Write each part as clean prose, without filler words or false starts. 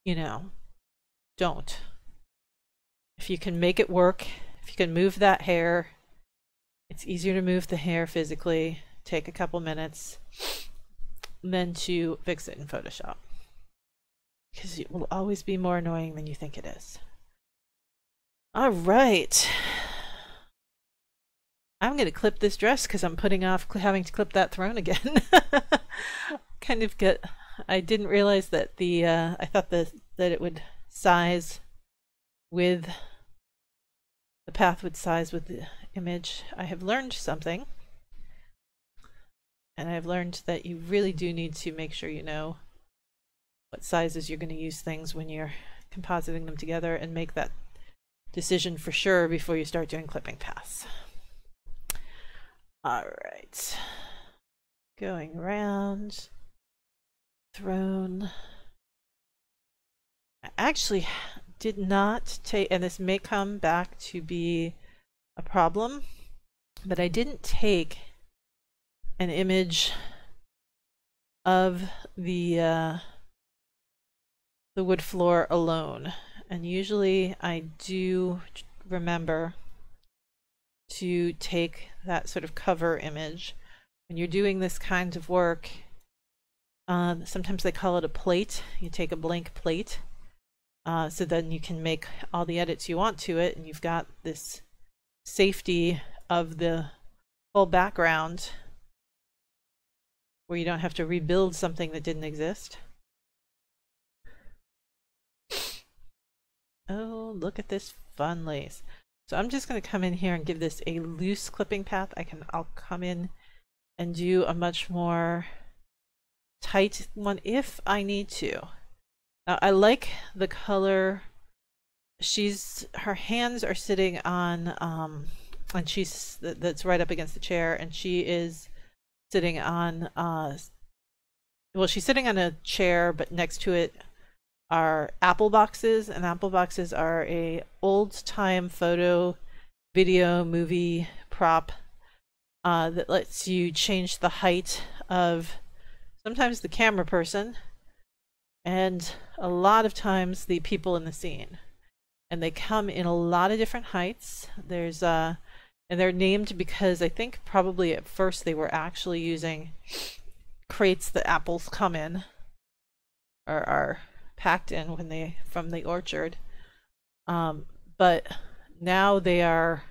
you know, don't. If you can make it work, if you can move that hair, it's easier to move the hair physically, take a couple minutes, than to fix it in Photoshop. Because it will always be more annoying than you think it is. All right. I'm going to clip this dress because I'm putting off having to clip that throne again. Kind of I didn't realize that I thought that it would size with, the path would size with the image. I have learned something. And I've learned that you really do need to make sure you know what sizes you're going to use things when you're compositing them together, and make that decision for sure before you start doing clipping paths. All right, going around, throne. I actually did not take, and this may come back to be a problem, but I didn't take an image of the wood floor alone. And usually I do remember to take that sort of cover image. When you're doing this kind of work, sometimes they call it a plate. You take a blank plate, so then you can make all the edits you want to it, and you've got this safety of the whole background where you don't have to rebuild something that didn't exist. Oh, look at this fun lace. So I'm just going to come in here and give this a loose clipping path. I'll come in and do a much more tight one if I need to. Now I like the color. Her hands are sitting on, and that's right up against the chair, and she is sitting on, well, she's sitting on a chair, but next to it are apple boxes, and apple boxes are a old-time photo, video, movie prop that lets you change the height of sometimes the camera person and a lot of times the people in the scene. And they come in a lot of different heights. There's and they're named because I think probably at first they were actually using crates that apples come in or are packed in when from the orchard, but now they are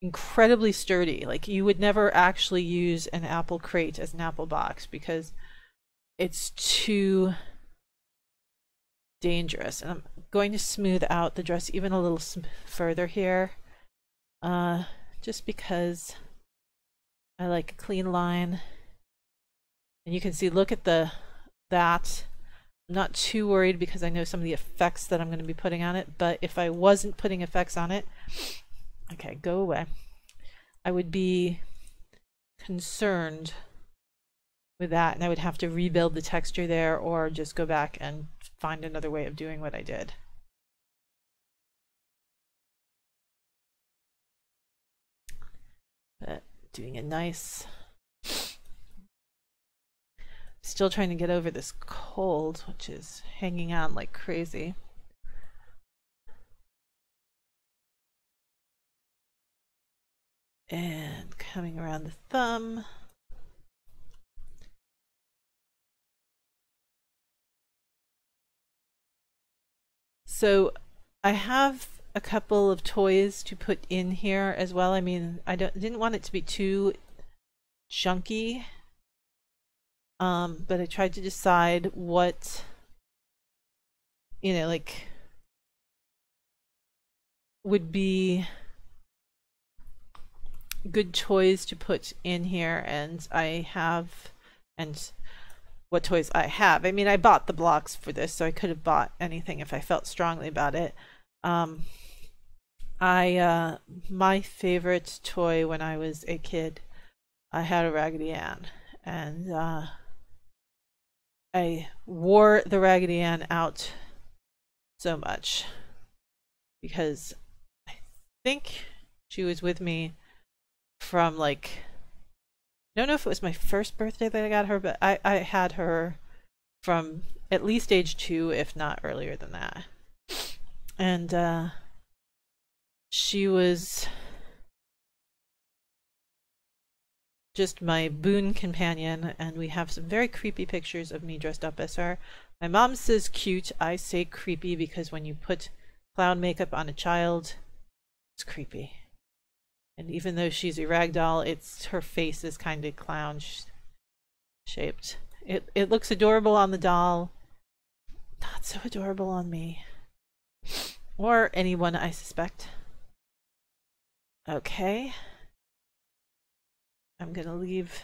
incredibly sturdy. Like, you would never actually use an apple crate as an apple box because it's too dangerous. And I'm going to smooth out the dress even a little further here, just because I like a clean line. And you can see, look at that. I'm not too worried because I know some of the effects that I'm going to be putting on it, but if I wasn't putting effects on it, okay, go away, I would be concerned with that, and I would have to rebuild the texture there or just go back and find another way of doing what I did. But doing a nice, still trying to get over this cold, which is hanging on like crazy. And coming around the thumb. So I have a couple of toys to put in here as well. I mean, I didn't want it to be too chunky. But I tried to decide what, like, would be good toys to put in here, and what toys I have. I mean, I bought the blocks for this, so I could have bought anything if I felt strongly about it. My favorite toy when I was a kid, I had a Raggedy Ann, and I wore the Raggedy Ann out so much because I think she was with me from, like, I don't know if it was my first birthday that I got her, but I had her from at least age 2, if not earlier than that. And she was just my boon companion, and we have some very creepy pictures of me dressed up as her. My mom says cute, I say creepy, because when you put clown makeup on a child, it's creepy. And even though she's a rag doll, it's her face is kind of clown shaped. It looks adorable on the doll, not so adorable on me. Or anyone, I suspect. Okay. I'm gonna leave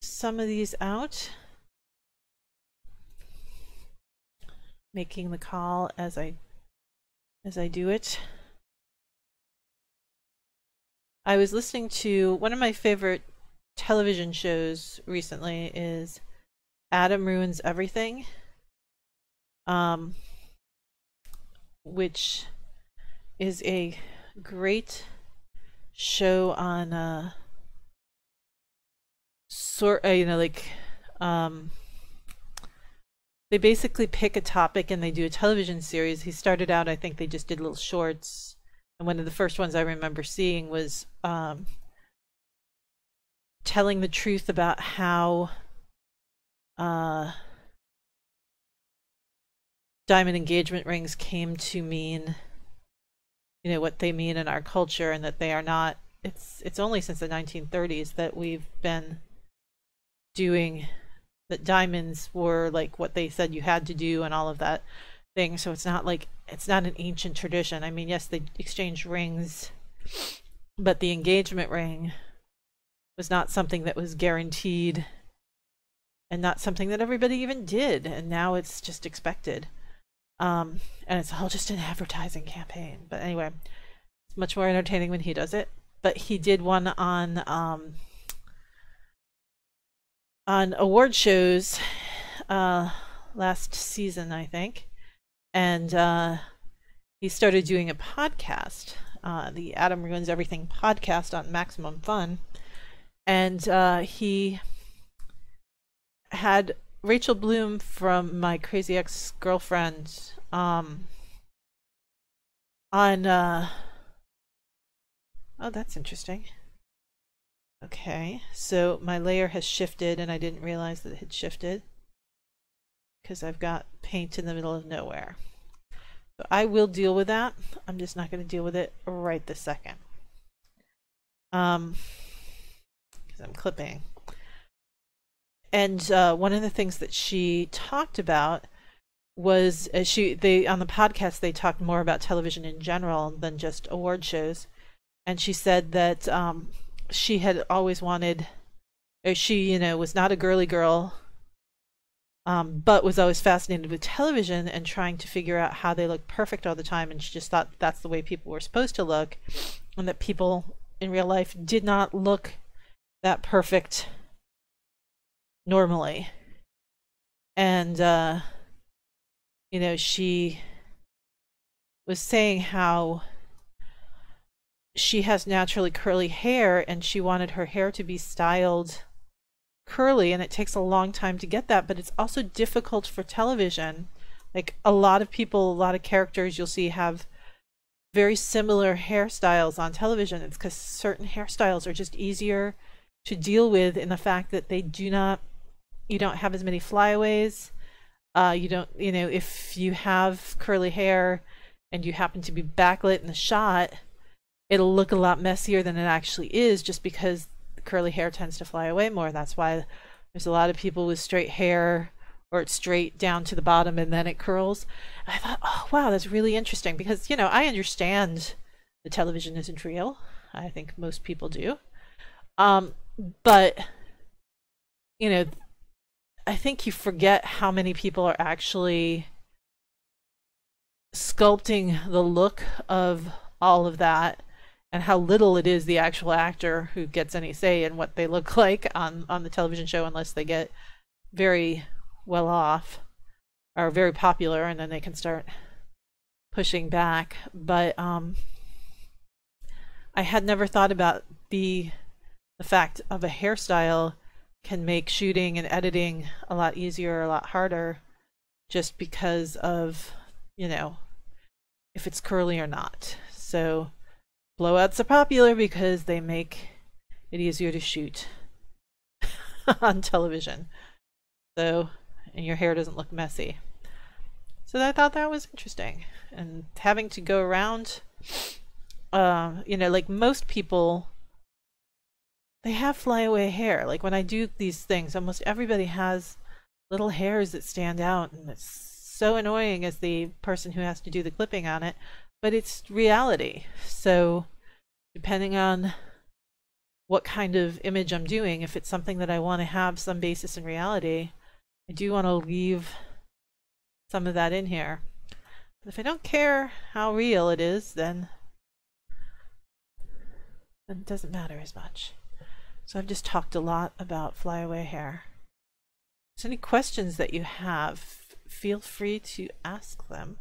some of these out, making the call as I do it. I was listening to one of my favorite television shows recently is Adam Ruins Everything, which is a great show on they basically pick a topic and they do a television series. He started out, I think they just did little shorts, and one of the first ones I remember seeing was telling the truth about how diamond engagement rings came to mean, you know, what they mean in our culture, and that they are not, it's only since the 1930s that we've been doing, that diamonds were like what they said you had to do and all of that thing. So it's not like, it's not an ancient tradition. I mean, yes, they exchanged rings, but the engagement ring was not something that was guaranteed, and not something that everybody even did, and now it's just expected. And it's all just an advertising campaign. But anyway, it's much more entertaining when he does it. But he did one on award shows last season, I think, and he started doing a podcast, the Adam Ruins Everything podcast on Maximum Fun, and he had Rachel Bloom from My Crazy Ex-Girlfriend on oh, that's interesting. Okay, so my layer has shifted and I didn't realize that it had shifted because I've got paint in the middle of nowhere. So I will deal with that. I'm just not going to deal with it right this second. Because I'm clipping. And one of the things that she talked about was on the podcast they talked more about television in general than just award shows, and she said that she had always wanted, or she, you know, was not a girly girl, but was always fascinated with television and trying to figure out how they look perfect all the time, and she just thought that's the way people were supposed to look, and that people in real life did not look that perfect normally. And you know, she was saying how she has naturally curly hair and she wanted her hair to be styled curly, and it takes a long time to get that, but it's also difficult for television. Like a lot of people, a lot of characters you'll see have very similar hairstyles on television. It's because certain hairstyles are just easier to deal with in the fact that they do not, you don't have as many flyaways. You don't, you know, if you have curly hair and you happen to be backlit in the shot, it'll look a lot messier than it actually is, just because the curly hair tends to fly away more. That's why there's a lot of people with straight hair, or it's straight down to the bottom and then it curls. And I thought, oh wow, that's really interesting, because, you know, I understand the television isn't real. I think most people do. But, you know, I think you forget how many people are actually sculpting the look of all of that, and how little it is the actual actor who gets any say in what they look like on the television show, unless they get very well off or very popular, and then they can start pushing back. But I had never thought about the fact of a hairstyle can make shooting and editing a lot easier, a lot harder, just because of, you know, if it's curly or not. So blowouts are popular because they make it easier to shoot on television. So, and your hair doesn't look messy. So I thought that was interesting. And having to go around, you know, like most people, they have flyaway hair. Like when I do these things, almost everybody has little hairs that stand out, and it's so annoying as the person who has to do the clipping on it, but it's reality. So depending on what kind of image I'm doing, if it's something that I want to have some basis in reality, I do want to leave some of that in here. But if I don't care how real it is, then it doesn't matter as much. So I've just talked a lot about flyaway hair. So any questions that you have, feel free to ask them.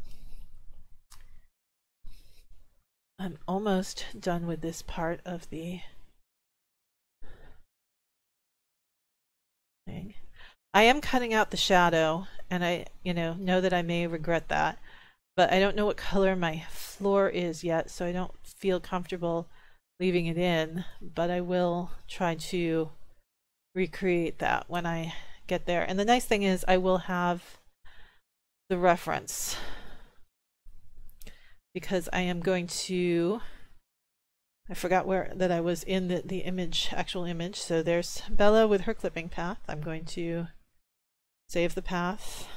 I'm almost done with this part of the thing. I am cutting out the shadow, and I know that I may regret that, but I don't know what color my floor is yet, so I don't feel comfortable leaving it in, but I will try to recreate that when I get there. And the nice thing is I will have the reference, because I am going to, I forgot where that I was in the image, actual image. So there's Bella with her clipping path. I'm going to save the path.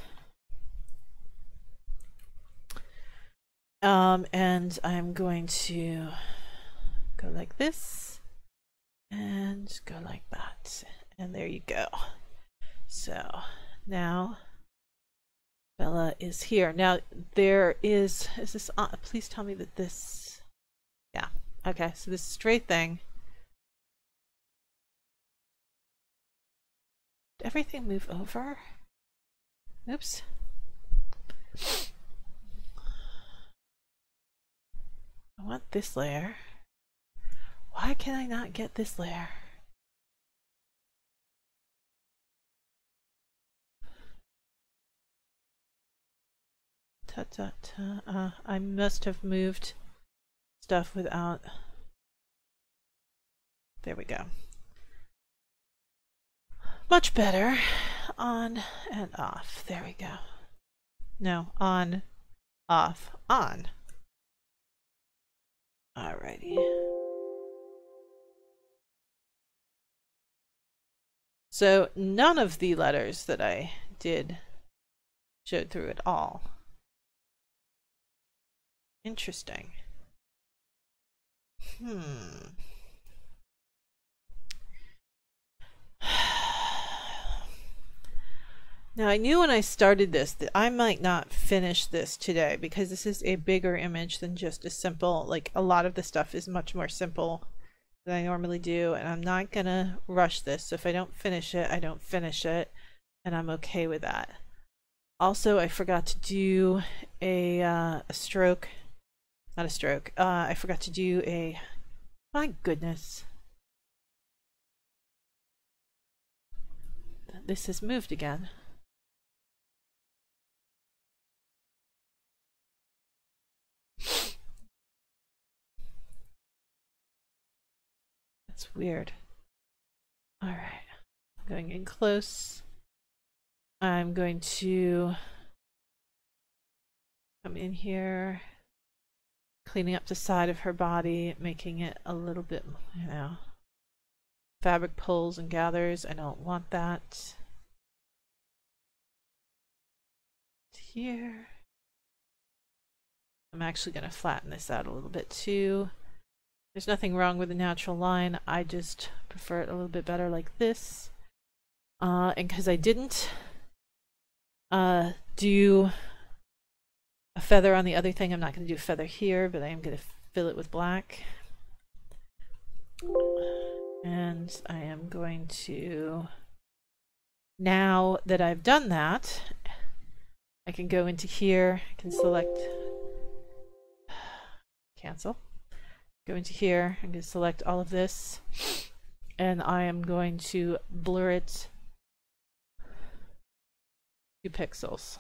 And I'm going to go like this and go like that. And there you go. So now Bella is here. Now there is this on? Please tell me that this, yeah, okay, so this straight thing, did everything move over? Oops. I want this layer. Why can I not get this layer? I must have moved stuff without. There we go. Much better. On and off. There we go. No, on, off, on. Alrighty. So none of the letters that I did showed through at all. Interesting. Now I knew when I started this that I might not finish this today, because this is a bigger image than just a simple, like a lot of the stuff is much more simple than I normally do, and I'm not gonna rush this. So if I don't finish it, I don't finish it, and I'm okay with that. Also, I forgot to do a stroke. Not a stroke. I forgot to do a, my goodness. This has moved again. That's weird. All right, I'm going in close. I'm going to come in here, cleaning up the side of her body, making it a little bit, you know, fabric pulls and gathers. I don't want that. Here. I'm actually going to flatten this out a little bit too. There's nothing wrong with the natural line. I just prefer it a little bit better like this. And because I didn't do a feather on the other thing, I'm not going to do a feather here, but I am going to fill it with black. And I am going to, now that I've done that, I can go into here, I can select cancel, go into here, I'm going to select all of this, and I am going to blur it 2 pixels.